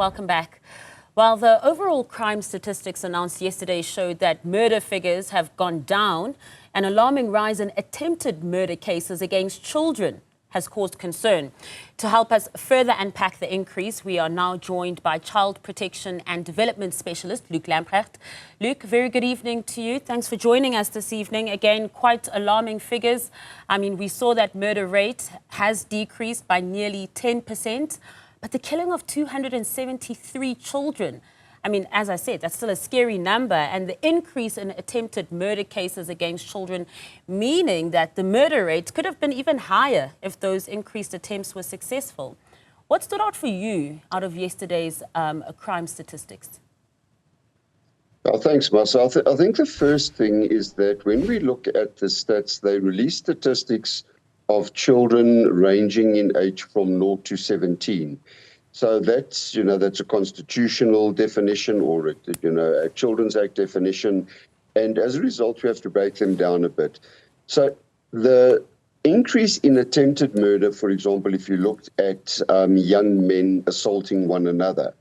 Welcome back. While the overall crime statistics announced yesterday showed that murder figures have gone down, an alarming rise in attempted murder cases against children has caused concern. To help us further unpack the increase, we are now joined by Child Protection and Development Specialist Luke Lamprecht. Luke, very good evening to you. Thanks for joining us this evening. Again, quite alarming figures. I mean, we saw that murder rate has decreased by nearly 10%, but the killing of 273 children, I mean, as I said, that's still a scary number, and the increase in attempted murder cases against children, meaning that the murder rate could have been even higher if those increased attempts were successful. What stood out for you out of yesterday's crime statistics? Oh, thanks, Marcel. I think the first thing is that when we look at the stats, they release statistics of children ranging in age from 0 to 17. So that's, that's a constitutional definition or, a Children's Act definition. And as a result, we have to break them down a bit. So the increase in attempted murder, for example, if you looked at young men assaulting one another,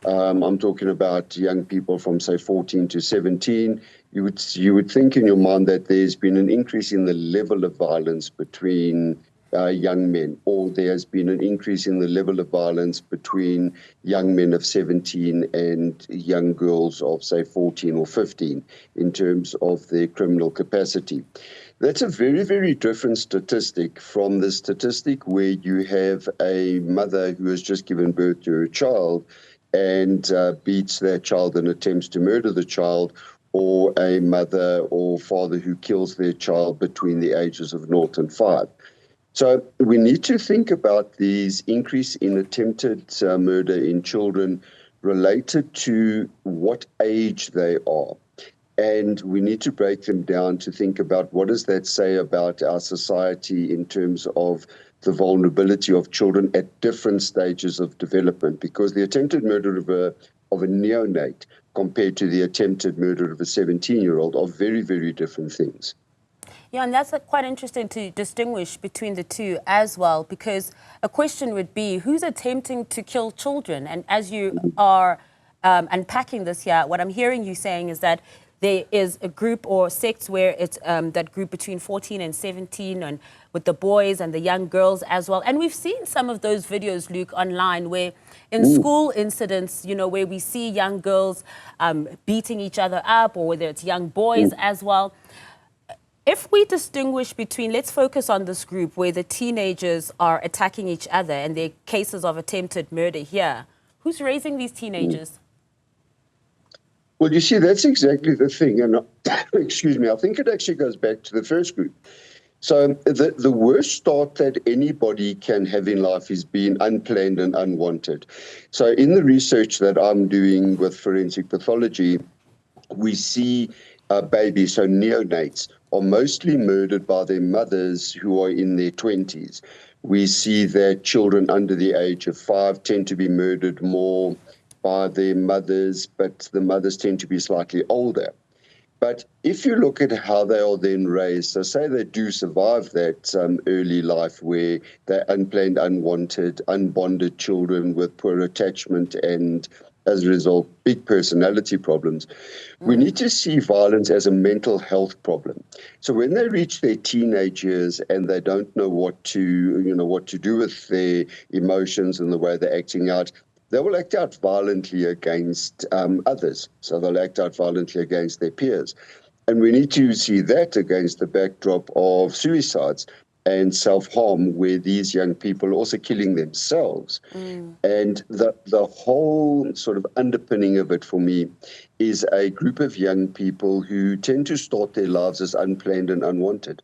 I'm talking about young people from, say, 14 to 17, you would think in your mind that there's been an increase in the level of violence between young men, or there's been an increase in the level of violence between young men of 17 and young girls of, say, 14 or 15 in terms of their criminal capacity. That's a very, very different statistic from the statistic where you have a mother who has just given birth to her child and beats that child and attempts to murder the child, or a mother or father who kills their child between the ages of 0 and 5. So we need to think about these increase in attempted murder in children related to what age they are. And we need to break them down to think about what does that say about our society in terms of the vulnerability of children at different stages of development, because the attempted murder of a neonate compared to the attempted murder of a 17-year-old are very, very different things. Yeah, and that's quite interesting to distinguish between the two as well, because a question would be, who's attempting to kill children? And as you are unpacking this here, what I'm hearing you saying is that there is a group or sects where it's that group between 14 and 17, and with the boys and the young girls as well. And we've seen some of those videos, Luke, online where in school incidents, where we see young girls beating each other up, or whether it's young boys as well. If we distinguish between, let's focus on this group where the teenagers are attacking each other and there are cases of attempted murder here, who's raising these teenagers? Well, you see, that's exactly the thing. And excuse me, I think it actually goes back to the first group. So the worst start that anybody can have in life is being unplanned and unwanted. So in the research that I'm doing with forensic pathology, we see babies, so neonates, are mostly murdered by their mothers who are in their 20s. We see that children under the age of 5 tend to be murdered more by their mothers, but the mothers tend to be slightly older. But if you look at how they are then raised, so say they do survive that early life where they're unplanned, unwanted, unbonded children with poor attachment and, as a result, big personality problems, we need to see violence as a mental health problem. So when they reach their teenage years and they don't know what to do with their emotions and the way they're acting out, they will act out violently against others. So they'll act out violently against their peers. And we need to see that against the backdrop of suicides and self-harm, where these young people are also killing themselves. And the whole sort of underpinning of it for me is a group of young people who tend to start their lives as unplanned and unwanted.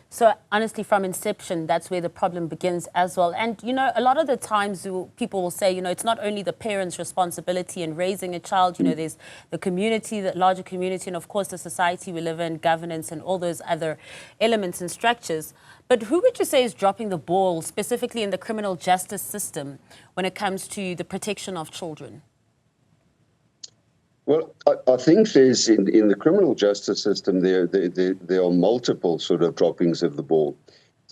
So honestly, from inception, that's where the problem begins as well. And, a lot of the times people will say, it's not only the parents' responsibility in raising a child, there's the community, the larger community, and of course the society we live in, governance and all those other elements and structures. But who would you say is dropping the ball, specifically in the criminal justice system, when it comes to the protection of children? Well, I think there's in the criminal justice system there are multiple sort of droppings of the ball.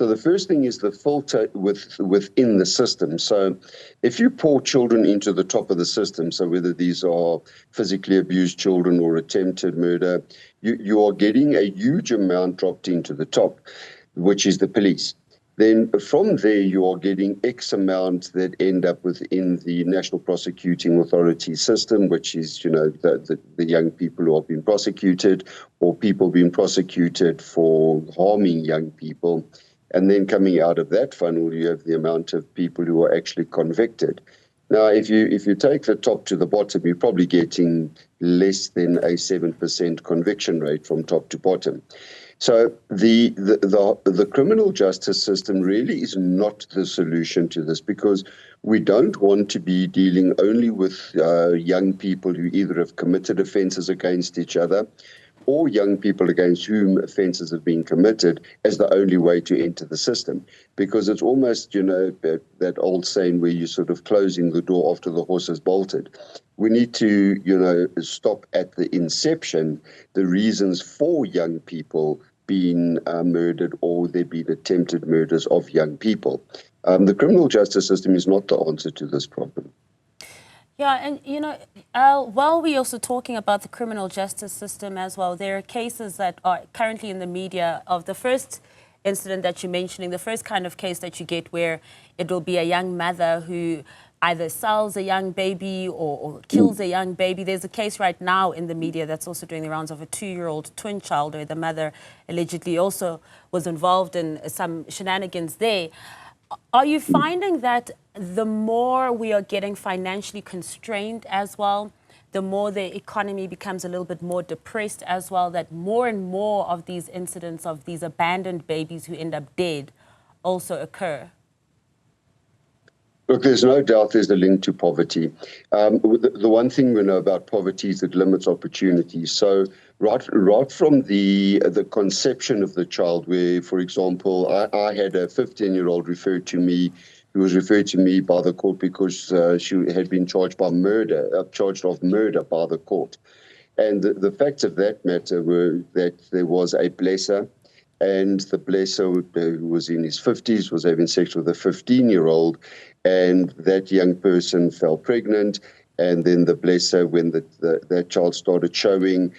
So the first thing is the filter within the system. So if you pour children into the top of the system, so whether these are physically abused children or attempted murder, you are getting a huge amount dropped into the top, which is the police. Then from there, you are getting X amount that end up within the National Prosecuting Authority system, which is, the young people who have been prosecuted or people being prosecuted for harming young people. And then coming out of that funnel, you have the amount of people who are actually convicted. Now, if you take the top to the bottom, you're probably getting less than a 7% conviction rate from top to bottom. So the criminal justice system really is not the solution to this, because we don't want to be dealing only with young people who either have committed offences against each other or young people against whom offences have been committed as the only way to enter the system. Because it's almost, that old saying where you're sort of closing the door after the horse has bolted. We need to, stop at the inception, the reasons for young people being murdered or there being attempted murders of young people. The criminal justice system is not the answer to this problem. Yeah, and while we're also talking about the criminal justice system as well, there are cases that are currently in the media of the first incident that you're mentioning, the first kind of case that you get where it will be a young mother who either sells a young baby or kills a young baby. There's a case right now in the media that's also doing the rounds of a 2-year-old twin child where the mother allegedly also was involved in some shenanigans there. Are you finding that the more we are getting financially constrained as well, the more the economy becomes a little bit more depressed as well, that more and more of these incidents of these abandoned babies who end up dead also occur? Look, there's no doubt there's a link to poverty. The one thing we know about poverty is it limits opportunities. So right from the conception of the child, where, for example, I had a 15-year-old referred to me, who was referred to me by the court because she had been charged of murder by the court. And the facts of that matter were that there was a blesser, and the blesser, who was in his 50s, was having sex with a 15-year-old, and that young person fell pregnant. And then the blesser, when that child started showing,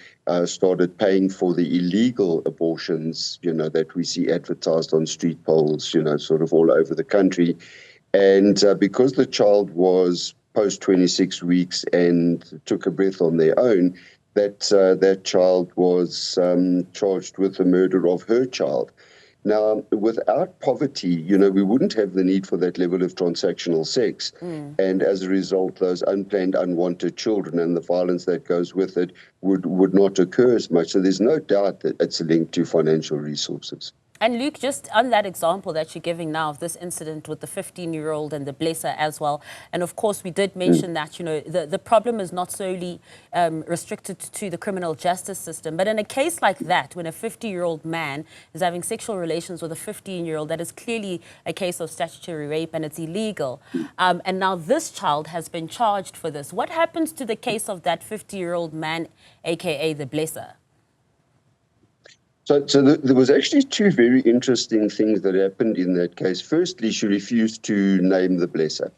started paying for the illegal abortions, that we see advertised on street poles, sort of all over the country. And because the child was post 26 weeks and took a breath on their own, that child was charged with the murder of her child. Now, without poverty, we wouldn't have the need for that level of transactional sex. And as a result, those unplanned, unwanted children and the violence that goes with it would not occur as much. So there's no doubt that it's linked to financial resources. And Luke, just on that example that you're giving now of this incident with the 15-year-old and the blesser as well, and of course we did mention that, the problem is not solely restricted to the criminal justice system, but in a case like that, when a 50-year-old man is having sexual relations with a 15-year-old, that is clearly a case of statutory rape and it's illegal. And now this child has been charged for this. What happens to the case of that 50-year-old man, aka the blesser? So there was actually two very interesting things that happened in that case. Firstly, she refused to name the blesser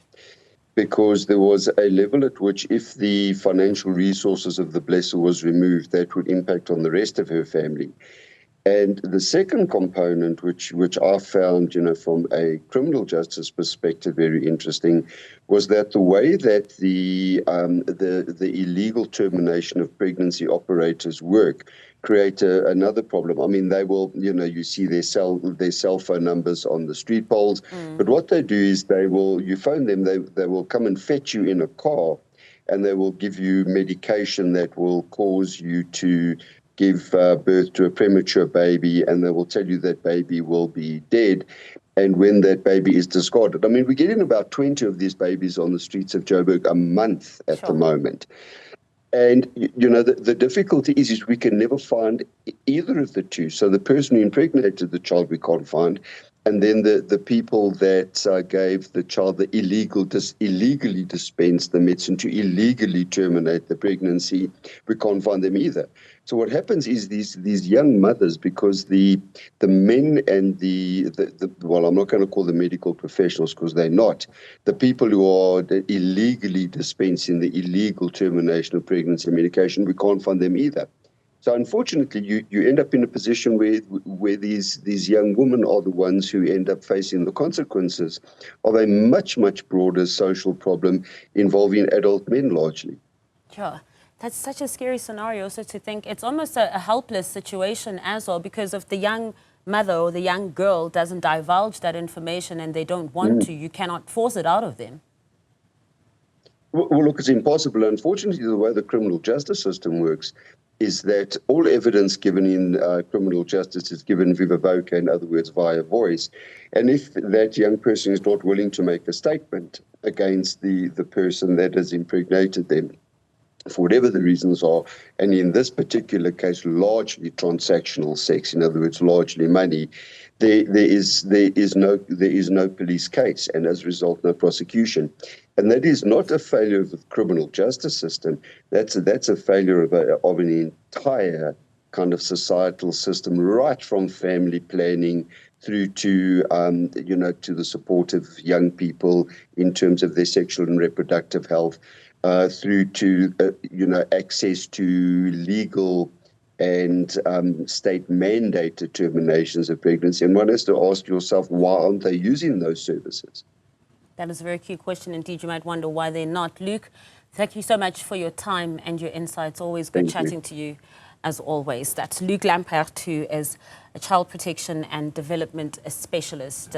because there was a level at which if the financial resources of the blesser was removed, that would impact on the rest of her family. And the second component, which I found, from a criminal justice perspective, very interesting, was that the way that the illegal termination of pregnancy operators work create another problem. I mean, they will, you see their cell phone numbers on the street poles, but what they do is you phone them, they will come and fetch you in a car, and they will give you medication that will cause you to give birth to a premature baby, and they will tell you that baby will be dead. And when that baby is discarded, I mean, we're getting about 20 of these babies on the streets of Joburg a month at the moment. And, the difficulty is we can never find either of the two. So the person who impregnated the child we can't find, and then the people that gave the child the illegally dispensed the medicine to illegally terminate the pregnancy, we can't find them either. So what happens is these young mothers, because the men and well, I'm not going to call them medical professionals because they're not, the people who are illegally dispensing the illegal termination of pregnancy medication, we can't find them either. So unfortunately, you end up in a position where these young women are the ones who end up facing the consequences of a much broader social problem involving adult men largely. Yeah, that's such a scary scenario. So to think it's almost a helpless situation as well, because if the young mother or the young girl doesn't divulge that information and they don't want to, you cannot force it out of them. Well, look, it's impossible. Unfortunately, the way the criminal justice system works is that all evidence given in criminal justice is given viva voce, in other words, via voice. And if that young person is not willing to make a statement against the person that has impregnated them, for whatever the reasons are, and in this particular case, largely transactional sex, in other words, largely money, there is no police case, and as a result, no prosecution. And that is not a failure of the criminal justice system. That's a failure of an entire kind of societal system, right from family planning through to to the support of young people in terms of their sexual and reproductive health, through to access to legal and state-mandated terminations of pregnancy. And one has to ask yourself, why aren't they using those services? That is a very key question indeed. You might wonder why they're not. Luke, thank you so much for your time and your insights. Always good chatting to you, as always. That's Luke Lamprecht, who is a child protection and development specialist.